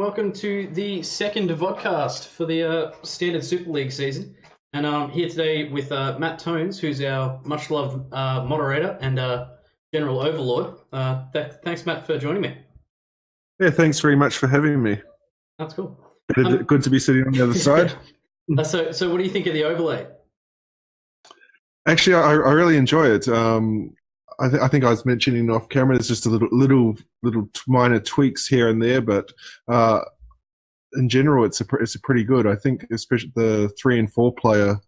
welcome to the second vodcast for the Standard Super League season. And I'm here today with Matt Tones, who's our much-loved moderator and general overlord. Thanks, Matt, for joining me. Yeah, thanks very much for having me. That's cool. Good to be sitting on the other side. So what do you think of the overlay? Actually, I really enjoy it. I think I was mentioning off camera. There's just a little minor tweaks here and there, but in general, it's a pretty good. I think especially the 3 and 4 player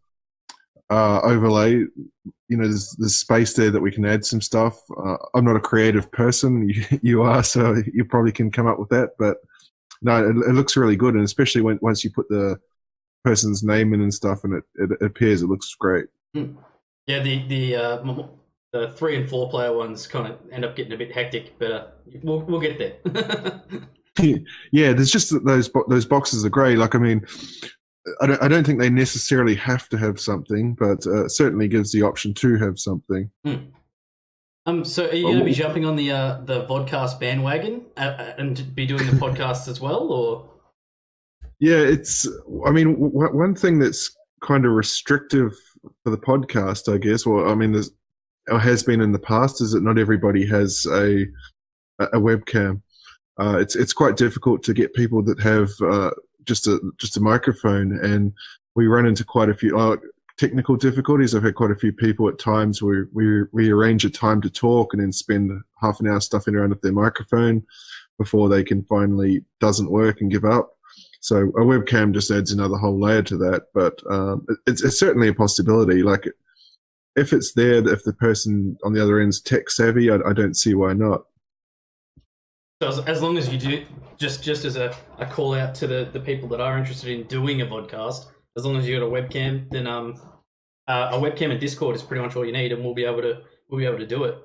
overlay. You know, there's space there that we can add some stuff. I'm not a creative person. You are, so you probably can come up with that. But no, it looks really good, and especially once you put the person's name in and stuff, and it appears, it looks great. Yeah, the 3 and 4 player ones kind of end up getting a bit hectic, but we'll get there. Yeah, there's just those boxes are great. Like, I mean, I don't think they necessarily have to have something, but certainly gives the option to have something. So are you going to be jumping on the vodcast bandwagon and be doing the podcast as well, or? Yeah, I mean, one thing that's kind of restrictive for the podcast, I guess, or I mean, or has been in the past, is that not everybody has a webcam. It's quite difficult to get people that have just a microphone, and we run into quite a few technical difficulties. I've had quite a few people at times where we arrange a time to talk and then spend half an hour stuffing around with their microphone before they can finally doesn't work and give up. So a webcam just adds another whole layer to that, but it's certainly a possibility. Like, if it's there, if the person on the other end's tech savvy, I don't see why not. So as long as you do, just as a call out to the people that are interested in doing a podcast, as long as you got a webcam, then a webcam and Discord is pretty much all you need, and we'll be able to do it.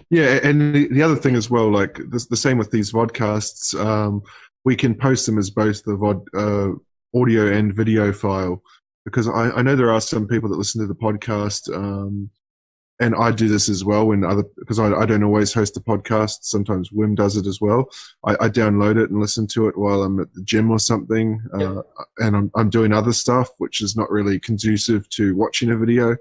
Yeah, and the other thing as well, like the same with these vodcasts, we can post them as both the audio and video file, because I know there are some people that listen to the podcast, and I do this as well because I don't always host the podcast. Sometimes Wim does it as well. I download it and listen to it while I'm at the gym or something, and I'm doing other stuff which is not really conducive to watching a video.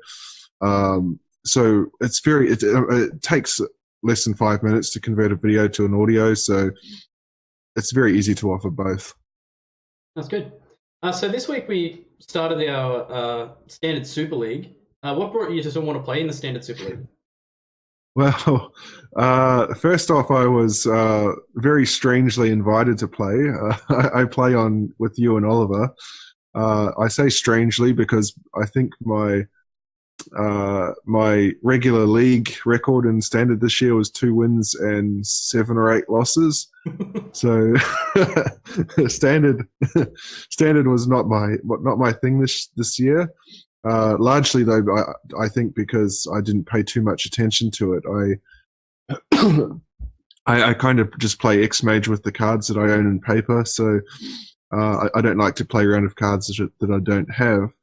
So it takes less than 5 minutes to convert a video to an audio, so it's very easy to offer both. That's good. So this week we started our Standard Super League. What brought you to want to play in the Standard Super League? Well, first off, I was very strangely invited to play. I play on with you and Oliver. I say strangely because I think my regular league record in Standard this year was 2 wins and 7 or 8 losses. So Standard was not my thing this year. Largely though, I think because I didn't pay too much attention to it. I kind of just play Xmage with the cards that I own in paper. So I don't like to play around with cards that I don't have.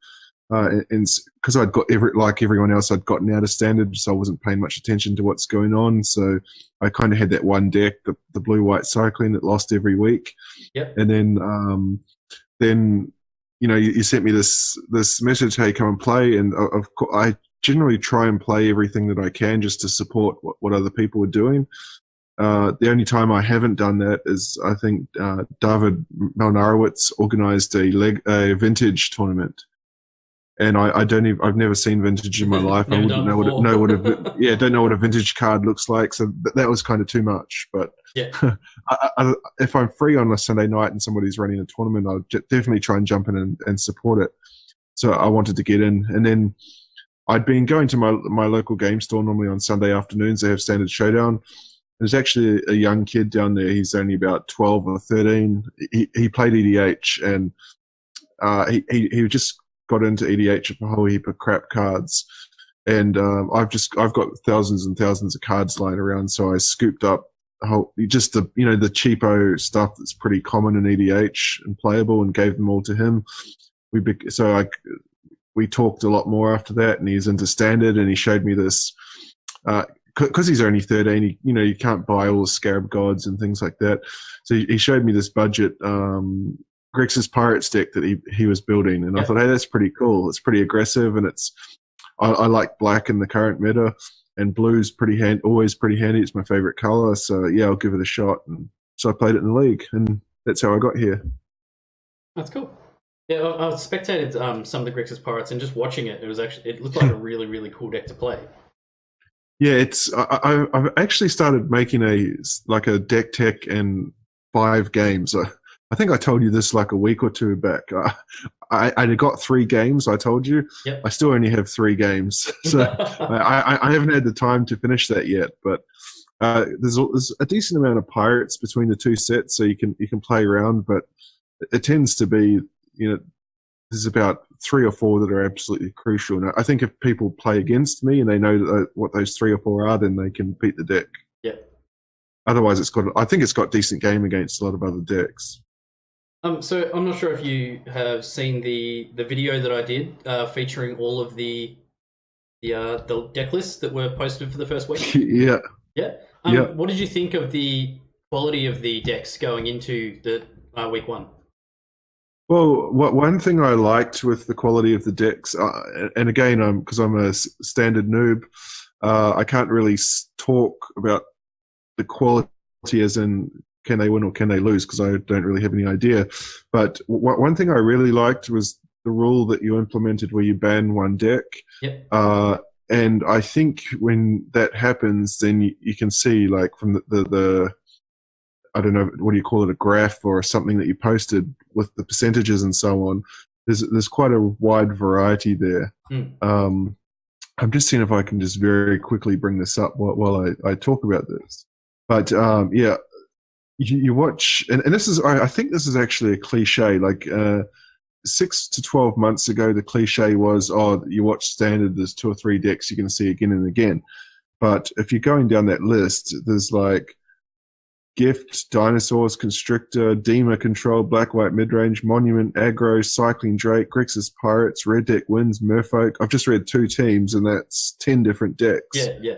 And because I'd got like everyone else, I'd gotten out of Standard, so I wasn't paying much attention to what's going on. So I kind of had that one deck, the blue-white cycling, that lost every week. Yep. And then you know, you sent me this message, hey, come and play, and of course I generally try and play everything that I can just to support what other people are doing. The only time I haven't done that is I think David Malnarowitz organised a vintage tournament. And I've never seen vintage in my life. I wouldn't don't know what a vintage card looks like. So that was kind of too much. But yeah. If I'm free on a Sunday night and somebody's running a tournament, I'll definitely try and jump in and support it. So I wanted to get in. And then I'd been going to my local game store normally on Sunday afternoons. They have Standard Showdown. There's actually a young kid down there. He's only about 12 or 13. He played EDH, and he just got into EDH with a whole heap of crap cards, and I've got thousands and thousands of cards lying around, so I scooped up the cheapo stuff that's pretty common in EDH and playable, and gave them all to him. We talked a lot more after that, and he's into Standard, and he showed me this because he's only 13, you can't buy all the Scarab Gods and things like that. So he showed me this budget Grixis Pirates deck that he was building, and I thought, hey, that's pretty cool. It's pretty aggressive, and I like black in the current meta, and blue's always pretty handy. It's my favorite color, so yeah, I'll give it a shot. And so I played it in the league, and that's how I got here. That's cool. Yeah, I spectated some of the Grixis Pirates, and just watching it, it looked like a really, really cool deck to play. Yeah, I've actually started making a deck tech in 5 games. I think I told you this like a week or two back. I got 3 games, I told you. Yep. I still only have 3 games. So I haven't had the time to finish that yet. But there's a decent amount of pirates between the 2 sets, so you can play around. But it tends to be, there's about 3 or 4 that are absolutely crucial. And I think if people play against me and they know what those 3 or 4 are, then they can beat the deck. Yeah. Otherwise, I think it's got decent game against a lot of other decks. So I'm not sure if you have seen the video that I did featuring all of the deck lists that were posted for the first week. Yeah. Yeah. What did you think of the quality of the decks going into the week 1? Well, one thing I liked with the quality of the decks, and again, because I'm a standard noob, I can't really talk about the quality as in can they win or can they lose, because I don't really have any idea. But one thing I really liked was the rule that you implemented where you ban 1 deck. Yep. And I think when that happens, then you can see, like, from the I don't know, what do you call it, a graph or something that you posted with the percentages and so on. There's quite a wide variety there. I'm just seeing if I can just very quickly bring this up while I talk about this. But yeah, you watch, and this is, I think this is actually a cliche. Like 6 to 12 months ago, the cliche was, you watch standard, there's 2 or 3 decks you're going to see again and again. But if you're going down that list, there's like Gift, Dinosaurs, Constrictor, Dema Control, Black-White Midrange, Monument, Aggro, Cycling Drake, Grixis Pirates, Red Deck Wins, Merfolk. I've just read 2 teams, and that's 10 different decks. Yeah.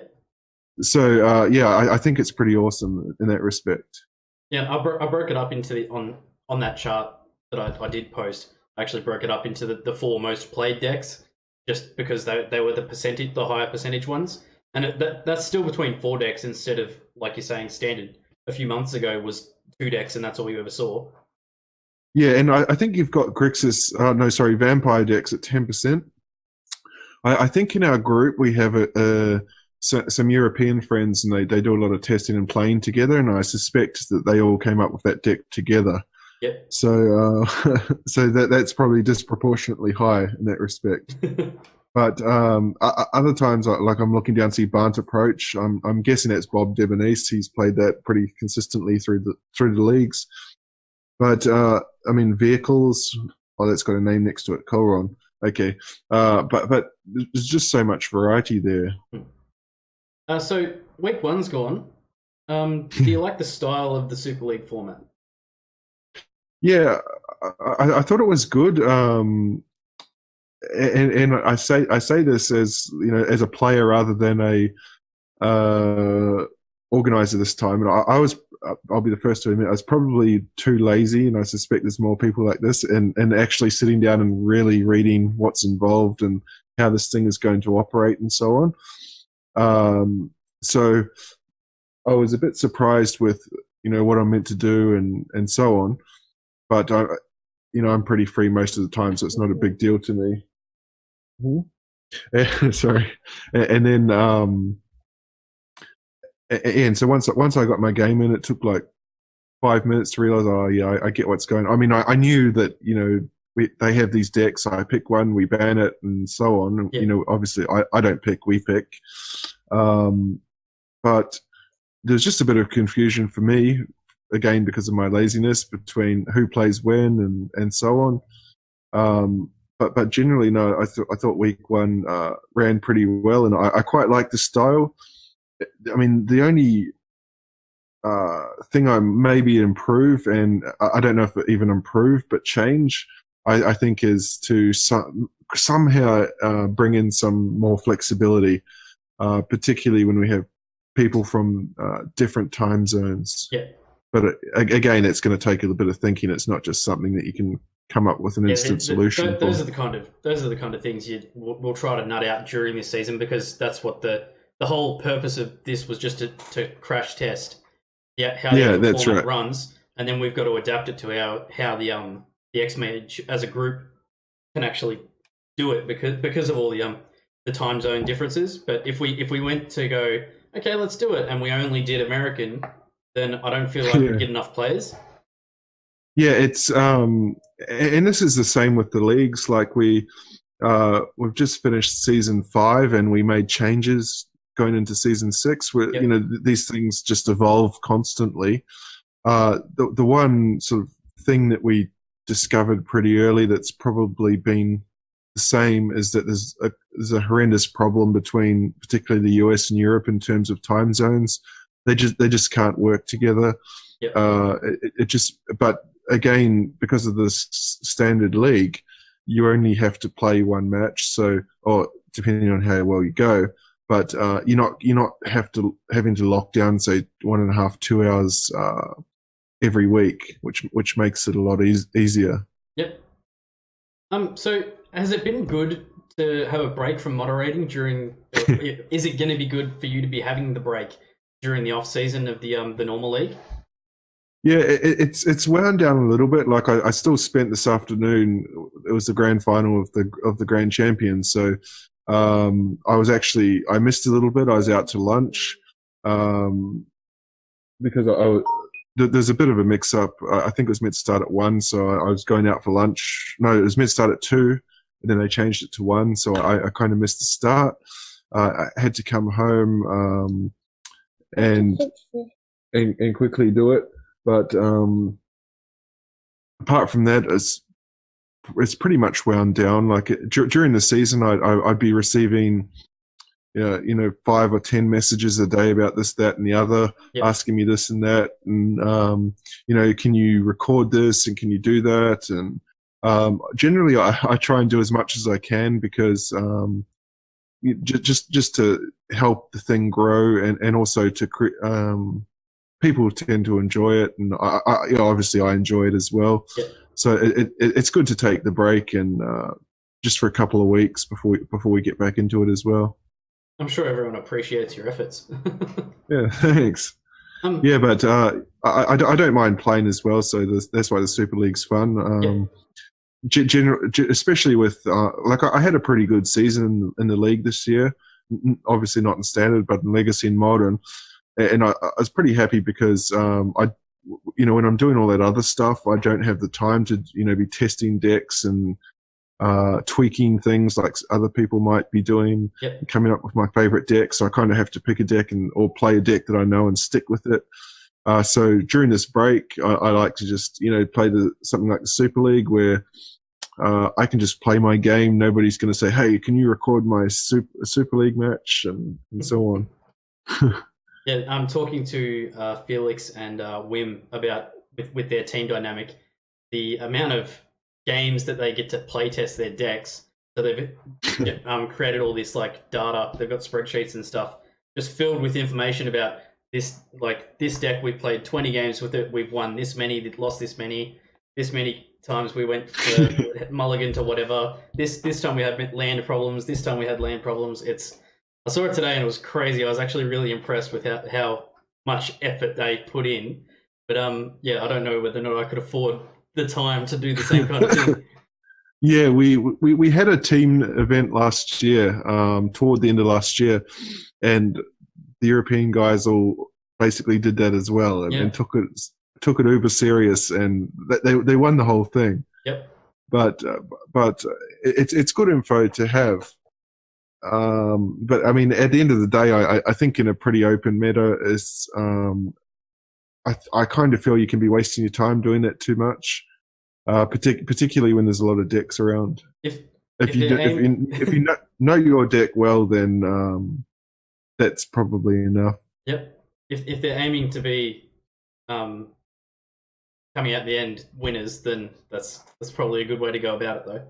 So, I think it's pretty awesome in that respect. Yeah, I broke it up into on that chart that I did post. I actually broke it up into the 4 most played decks, just because they were the higher percentage ones. And that's still between 4 decks instead of, like you're saying, standard a few months ago was 2 decks, and that's all you ever saw. Yeah, and I think you've got vampire decks at 10%. I think in our group we have some European friends, and they do a lot of testing and playing together, and I suspect that they all came up with that deck together. Yep. So that's probably disproportionately high in that respect. But other times, like I'm looking down to see Barnt Approach. I'm guessing that's Bob Debonaise. He's played that pretty consistently through the leagues. But I mean, Vehicles. Oh, that's got a name next to it. Colron. Okay. But there's just so much variety there. So week 1's gone. Do you like the style of the Super League format? Yeah, I thought it was good. And I say this as as a player rather than a organizer this time. And I'll be the first to admit I was probably too lazy, and I suspect there's more people like this. And actually sitting down and really reading what's involved and how this thing is going to operate and so on. So I was a bit surprised with what I'm meant to do and so on. But I'm pretty free most of the time, so it's not a big deal to me. Sorry. And then and so once I got my game in, it took like 5 minutes to realize, I get what's going on. I mean, I knew that they have these decks. I pick one, we ban it, and so on. Yeah. Obviously I don't pick, we pick. But there's just a bit of confusion for me, again because of my laziness, between who plays when and so on. But generally, no, I thought week 1 ran pretty well, and I quite like the style. I mean, the only thing I maybe improve, and I don't know if it even improve, but change, I think, is to somehow bring in some more flexibility, particularly when we have people from different time zones. Yeah. But again, it's going to take a little bit of thinking. It's not just something that you can come up with an instant solution. Those are the kind of things we'll try to nut out during this season, because that's what the whole purpose of this was, just to crash test how the format runs, and then we've got to adapt it to how the Xmage as a group can actually do it, because of all the time zone differences. But if we went to go, okay, let's do it, and we only did American, then I don't feel like we'd get enough players. Yeah, it's and this is the same with the leagues. Like we've just finished season 5, and we made changes going into season 6. Where you know, these things just evolve constantly. The one sort of thing that we discovered pretty early that's probably been the same is that there's a horrendous problem between particularly the US and Europe in terms of time zones. They just can't work together. But again, because of this standard league, you only have to play one match. So, or depending on how well you go, but you're not having to lock down, say, 1.5, 2 hours every week, which makes it a lot easier. Yep. So has it been good to have a break from moderating during? Is it going to be good for you to be having the break during the off season of the normal league? Yeah, it's wound down a little bit. Like I still spent this afternoon. It was the grand final of the grand champions. So I missed a little bit. I was out to lunch because there's a bit of a mix up. I think it was meant to start at 1, so I was going out for lunch. No, it was meant to start at 2, and then they changed it to 1. So I kind of missed the start. I had to come home and quickly do it. But apart from that, it's pretty much wound down. Like during the season, I'd be receiving, 5 or 10 messages a day about this, that, and the other, asking me this and that, and can you record this and can you do that? And generally, I try and do as much as I can, because just to help the thing grow, and also to create. People tend to enjoy it, and I obviously I enjoy it as well. Yeah. So it's good to take the break, and just for a couple of weeks before we get back into it as well. I'm sure everyone appreciates your efforts. Yeah, thanks. But I don't mind playing as well, so that's why the Super League's fun. Especially with I had a pretty good season in the league this year. Obviously not in standard, but in Legacy and Modern. And I was pretty happy because when I'm doing all that other stuff, I don't have the time to be testing decks and tweaking things like other people might be doing, coming up with my favorite deck. So I kind of have to pick a deck or play a deck that I know and stick with it. So during this break, I like to just play something like the Super League, where I can just play my game. Nobody's going to say, "Hey, can you record my Super League match?" and so on. Yeah, I'm talking to Felix and Wim about with their team dynamic, the amount of games that they get to play test their decks. So they've created all this data. They've got spreadsheets and stuff just filled with information about this. Like this deck, we've played 20 games with it. We've won this many, lost this many times. We went to mulligan to whatever. This time we had land problems. This time we had land problems. I saw it today and it was crazy. I was actually really impressed with how much effort they put in. But I don't know whether or not I could afford the time to do the same kind of thing. Yeah, we had a team event last year, toward the end of last year, and the European guys all basically did that as well, and took it uber serious, and they won the whole thing. Yep. But it's good info to have. But I mean, at the end of the day, I think in a pretty open meta is, I kind of feel you can be wasting your time doing that too much, particularly when there's a lot of decks around. If you know your deck well, then that's probably enough. Yep. If they're aiming to be coming out the end winners, then that's probably a good way to go about it, though.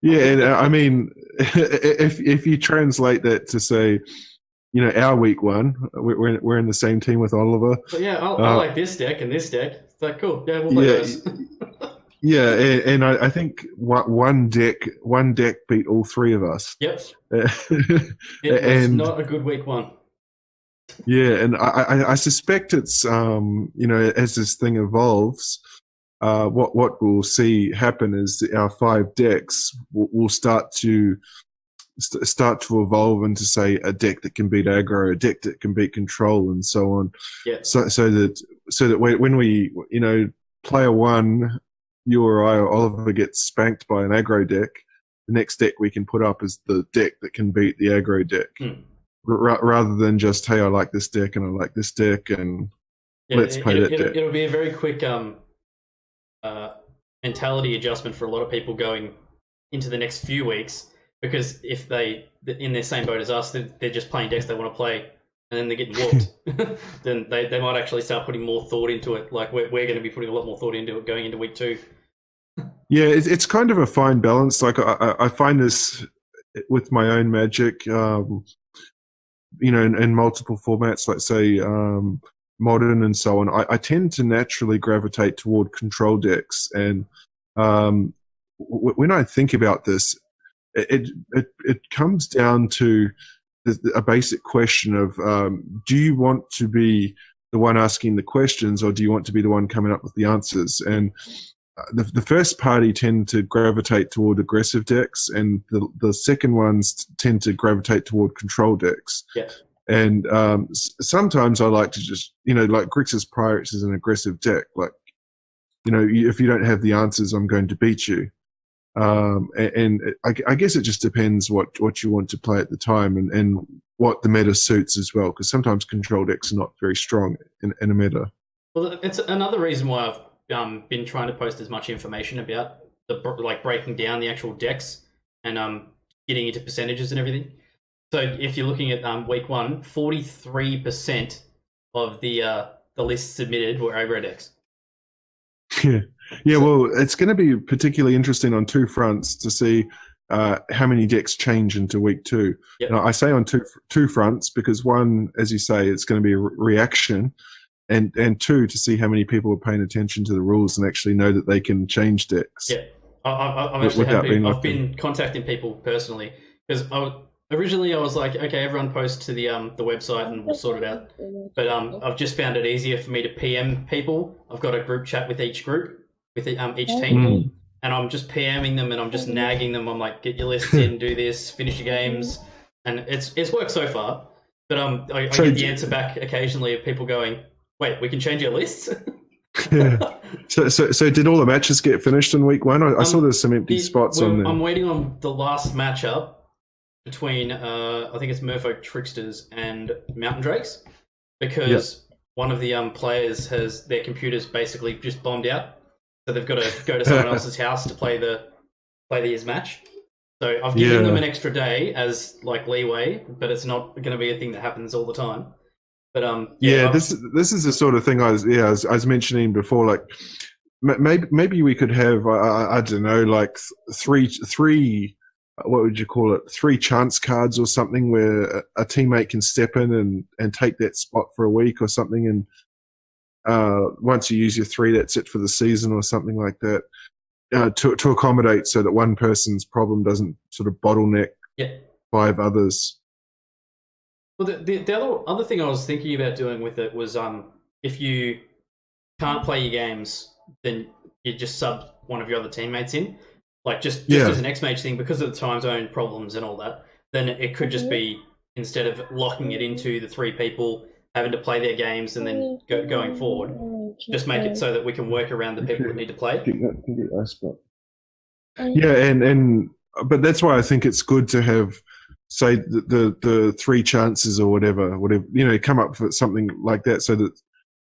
Yeah, and I mean, if you translate that to say, our week one. We're in the same team with Oliver. But yeah, I like this deck and this deck. It's like, cool. Yeah, we'll play Yeah, those. yeah, and I think one deck beat all three of us. Yep. It was not a good week one. Yeah, and I suspect it's as this thing evolves, what we'll see happen is our 5 decks will start to evolve into, say, a deck that can beat aggro, a deck that can beat control, and so on. Yeah. So that when we player one, you or I or Oliver gets spanked by an aggro deck, the next deck we can put up is the deck that can beat the aggro deck. Rather than just, hey, I like this deck and I like this deck and let's play that deck. It'll be a very quick mentality adjustment for a lot of people going into the next few weeks, because if they in their same boat as us, they're just playing decks they want to play and then they're getting whooped, then they might actually start putting more thought into it. Like we're going to be putting a lot more thought into it going into week 2. Yeah, it's kind of a fine balance. Like I find this with my own Magic. In multiple formats, like say modern and so on, I tend to naturally gravitate toward control decks. And when I think about this, it comes down to a basic question of do you want to be the one asking the questions, or do you want to be the one coming up with the answers? And the first party tend to gravitate toward aggressive decks, and the second ones tend to gravitate toward control decks. Yeah. And sometimes I like to just, like Grixis Pirates is an aggressive deck. Like, if you don't have the answers, I'm going to beat you. And I guess it just depends what you want to play at the time and what the meta suits as well, because sometimes control decks are not very strong in a meta. Well, it's another reason why I've been trying to post as much information about breaking down the actual decks and getting into percentages and everything. So if you're looking at week 1, 43% of the lists submitted were aggro decks. Yeah. Well, it's going to be particularly interesting on 2 fronts to see how many decks change into week 2. Yep. Now, I say on two fronts because one, as you say, it's going to be a reaction. And 2, to see how many people are paying attention to the rules and actually know that they can change decks. Yeah, I've been contacting people personally, because originally I was like, okay, everyone post to the website and we'll sort it out. But I've just found it easier for me to PM people. I've got a group chat with each group, with each team, and I'm just PMing them and I'm just nagging them. I'm like, get your lists in, do this, finish your games, and it's worked so far. But I get the answer back occasionally of people going, wait, we can change your lists? Yeah. So did all the matches get finished in week 1? I saw there's some empty spots on there. I'm waiting on the last matchup between, I think it's Merfolk Tricksters and Mountain Drakes, because one of the players has their computers basically just bombed out, so they've got to go to someone else's house to play his match. So I've given them an extra day as like leeway, but it's not going to be a thing that happens all the time. But this is the sort of thing I was mentioning before. Like maybe we could have I don't know, like three what would you call it? 3 chance cards or something, where a teammate can step in and take that spot for a week or something. And once you use your 3, that's it for the season or something like that. To accommodate so that one person's problem doesn't sort of bottleneck 5 others. Well, the other thing I was thinking about doing with it was if you can't play your games, then you just sub one of your other teammates in. Like just as an Xmage thing, because of the time zone problems and all that, then it could just be, instead of locking it into the 3 people having to play their games and then going forward, just make it so that we can work around the people that need to play. Yeah, but that's why I think it's good to have, say, the 3 chances or whatever, come up with something like that, so that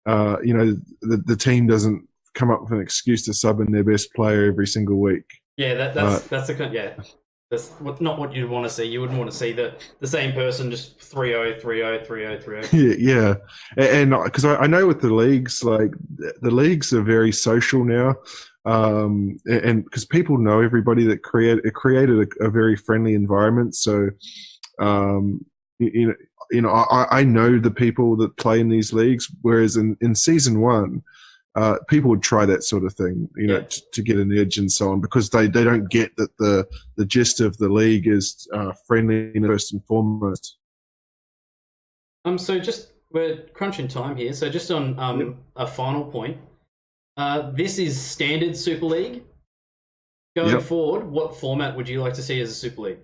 the team doesn't come up with an excuse to sub in their best player every single week. Yeah, that's the kind. Yeah, that's not what you'd want to see. You wouldn't want to see the same person just 3-0, 3-0, 3-0, 3-0. Yeah, and because I know with the leagues, like the leagues are very social now, and because people know everybody, that created a very friendly environment. So, I know the people that play in these leagues, whereas in season one, people would try that sort of thing, to get an edge and so on, because they don't get that the gist of the league is friendliness first and foremost. So we're crunching time here. So just on a final point, this is standard Super League. Going forward, what format would you like to see as a Super League?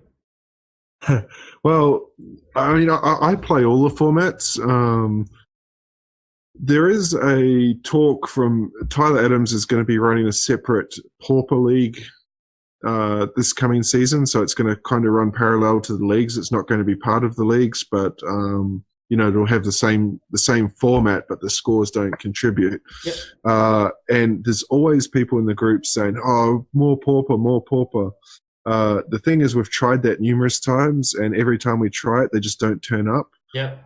Well, I mean, I play all the formats. There is a talk from Tyler Adams is going to be running a separate Pauper League this coming season, so it's going to kind of run parallel to the leagues. It's not going to be part of the leagues, but it'll have the same format, but the scores don't contribute. Yep. And there's always people in the group saying, "Oh, more Pauper, more Pauper." The thing is, we've tried that numerous times, and every time we try it, they just don't turn up. Yeah.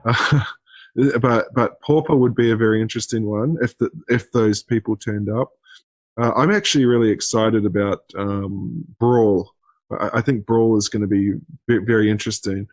But Pauper would be a very interesting one if those people turned up. I'm actually really excited about Brawl. I think Brawl is going to be very interesting,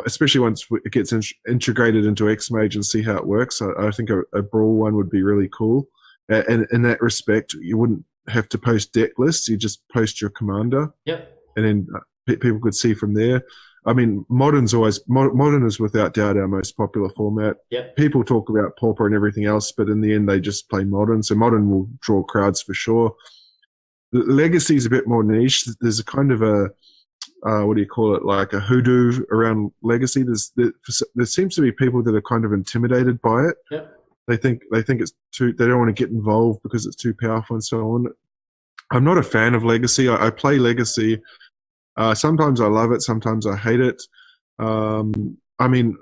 especially once it gets integrated into Xmage and see how it works. I think a Brawl one would be really cool. And in that respect, you wouldn't have to post deck lists. You just post your commander. Yep. And then people could see from there. I mean, Modern is without doubt our most popular format. Yep. People talk about Pauper and everything else, but in the end, they just play Modern. So Modern will draw crowds for sure. The Legacy is a bit more niche. There's a kind of a what do you call it? Like a hoodoo around Legacy. There seems to be people that are kind of intimidated by it. Yep. They think it's too. They don't want to get involved because it's too powerful and so on. I'm not a fan of Legacy. I play Legacy. Sometimes I love it. Sometimes I hate it. I mean,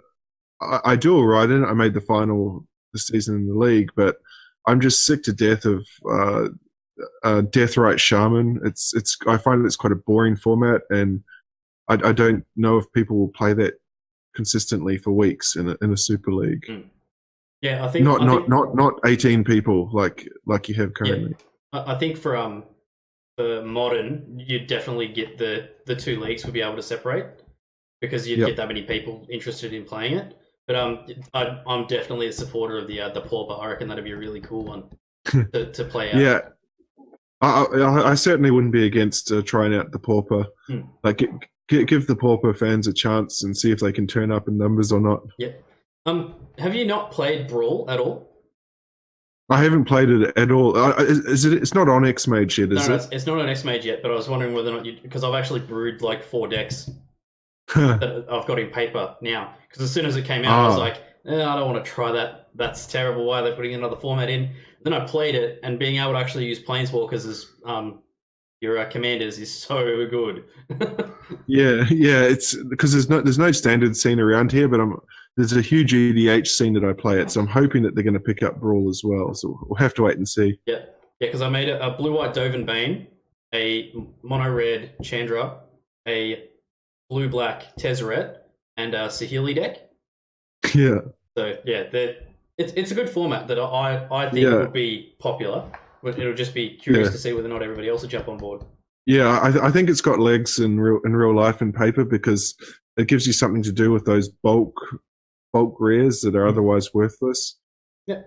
I do all right in it. I made the final this season in the league, but I'm just sick to death of Deathrite Shaman. I find it's quite a boring format, and I don't know if people will play that consistently for weeks in a Super League. Yeah, I think not 18 people like you have currently. Yeah. I think for Modern, you'd definitely get the two leagues would be able to separate, because you'd get that many people interested in playing it. But I'm definitely a supporter of the Pauper. I reckon that'd be a really cool one to play out. Yeah, I certainly wouldn't be against trying out the Pauper. Like, give the Pauper fans a chance and see if they can turn up in numbers or not. Yeah. Have you not played Brawl at all? I haven't played it at all. It's not on Xmage yet, is it? It's not on Xmage yet, but I was wondering whether or not because I've actually brewed like 4 decks that I've got in paper now. Because as soon as it came out, I was like, I don't want to try that. That's terrible. Why are they putting another format in? Then I played it, and being able to actually use Planeswalkers as your commanders is so good. yeah, it's because there's no standard scene around here, but there's a huge EDH scene that I play at, so I'm hoping that they're going to pick up Brawl as well. So we'll have to wait and see. Yeah, because I made a blue-white Dovin Bane, a mono-red Chandra, a blue-black Tezzeret, and a Saheeli deck. Yeah. So yeah, it's a good format that I think would be popular. But it'll just be curious to see whether or not everybody else will jump on board. Yeah, I think it's got legs in real life and paper, because it gives you something to do with those bulk rares that are otherwise worthless. Yeah.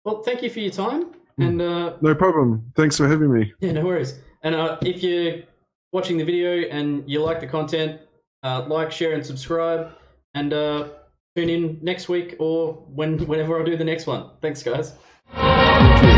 Well, thank you for your time. And no problem. Thanks for having me. Yeah, no worries. And if you're watching the video and you like the content, like, share, and subscribe. And tune in next week or whenever I do the next one. Thanks, guys. Thank you.